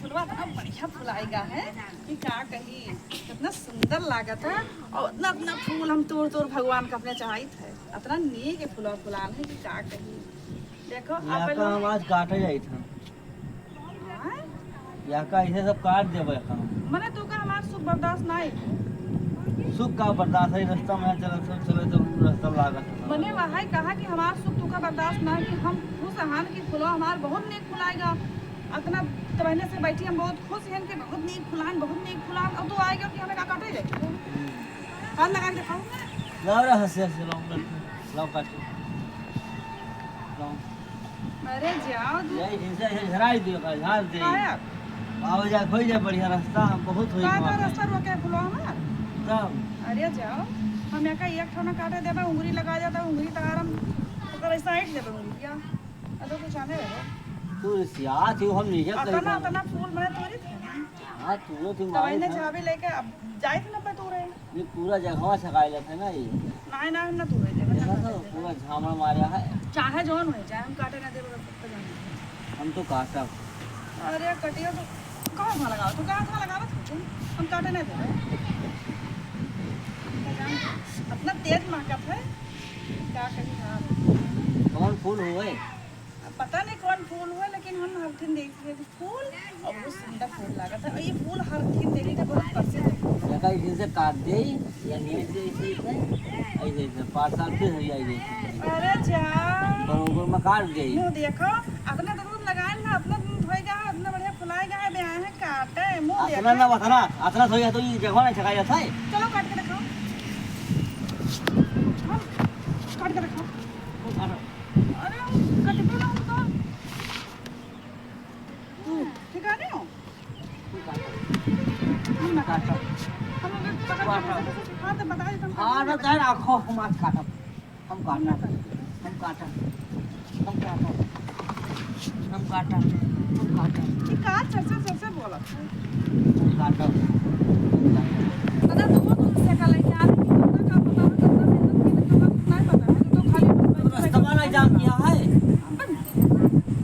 फुलवा इतना बढ़िया फुलाएगा है कि क्या कही, कितना सुंदर लागत है। और इतना इतना फूल हम तोड़ तोड़ भगवान का अपने चढ़ाइत है, इतना नीक फुलवा फुलान है कि क्या कही। देखो आप याका हम आज काटे जाई था, याका इसे सब काट देबे हम। मने तो का हमार सुख बर्दाश्त नहीं, सुख का बर्दाश्त है, रास्ता में चले तो रास्ता लागत है। मने वही कहा कि हमार सुख तो का बर्दाश्त नहीं, कि हम खुश हन कि फुलवा हमार बहुत नीक फुलाएगा। इतना तबहने से बैठी हम बहुत खुश हैं कि बहुत नीक फुलान, बहुत नीक फुलान। अब तो आएगा कि हमें का काटे जाए, हाथ लगा के दिखाओ। लाओ रे हंसे हंसे लाओ काट लाओ। अरे जाओ तू यही इनसे झराई दियो का झाड़ दे। आया आवे जा खोई जा बढ़िया रास्ता हम बहुत होई। का रास्ता रोके फुलवा हमार। तब अरे जाओ हम एक ठोना काटे देबे, उंगली लगा जाता, उंगली तगारम ओकर साइड देबे उंगलिया। अदो कुछ आने रे तू सिया थी हम नहीं कर अतना अतना फूल मने तोरी थे हां तू तो दवाई ने चाबी लेके अब जाए थे ना पे तोरे। ये पूरा जगह छकाइले थे ना ये। नहीं ना हम ना तोरे देबे देखा तो पूरा झामड़ मारा है। चाहे जोन हो जाए हम काटे ना देबे तब तक जाने। हम तो काटा। अरे कटियो तो कहां लगाओ, तो कहां लगावत हो तुम, हम काटे ना देबे। अपना तेज महकत है क्या कही। हां कौन फूल हुए पता नहीं कौन फूल हुआ, लेकिन हम हर दिन देख रहे थे फूल और बहुत सुंदर फूल लगा था। और ये फूल हर दिन देखने के बहुत प्रसिद्ध है। जगह इसे काट दे या नीचे से इसे ऐसे 5 साल फिर हरियाई दे। अरे जा बरोबर में काट दे। मुंह देखो अपना दूध लगाए ना, अपना दूध धोएगा, अपना बढ़िया फुलाएगा है, ब्याह है काटे मुंह देखो। अतना ना बतना अतना थोड़ी तो ये जगह नहीं छकाया था। चलो काट के दिखाओ, काट के दिखाओ। अरे कट पे ना हमको ठीक है नहीं हो हम ना काटो, हम अगर पकड़ के हां तो बता देता हूं। हां ना चाहे रखो हम आज काटब। हम काटा हम काटा हम काटा हम काटा हम काटा ये काट चर्चा बोला हम काटा। पता तो से का लेके आ रही है का पता है कितना मेहनत की, तो नहीं पता है तो खाली रास्ता वाला जाम किया है।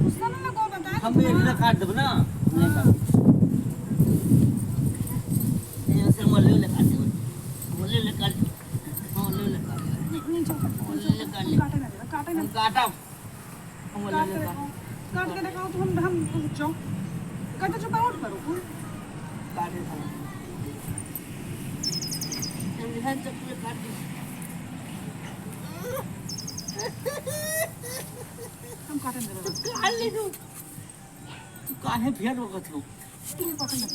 उसने ना को बताया हम ये काट देब ना नहीं काट ये से मोले ले काट दे मोले ले काट मोले ले काट नहीं जो काटे ना काटे ना हम काटब हम मोले ले काट के दिखाओ तो हम जो काटे जो पाउट करो फूल काटे था हम यहाँ चप्पल काट दी हम काटे ना काट ले तू काहे फेर वक्त हो तू काटे ना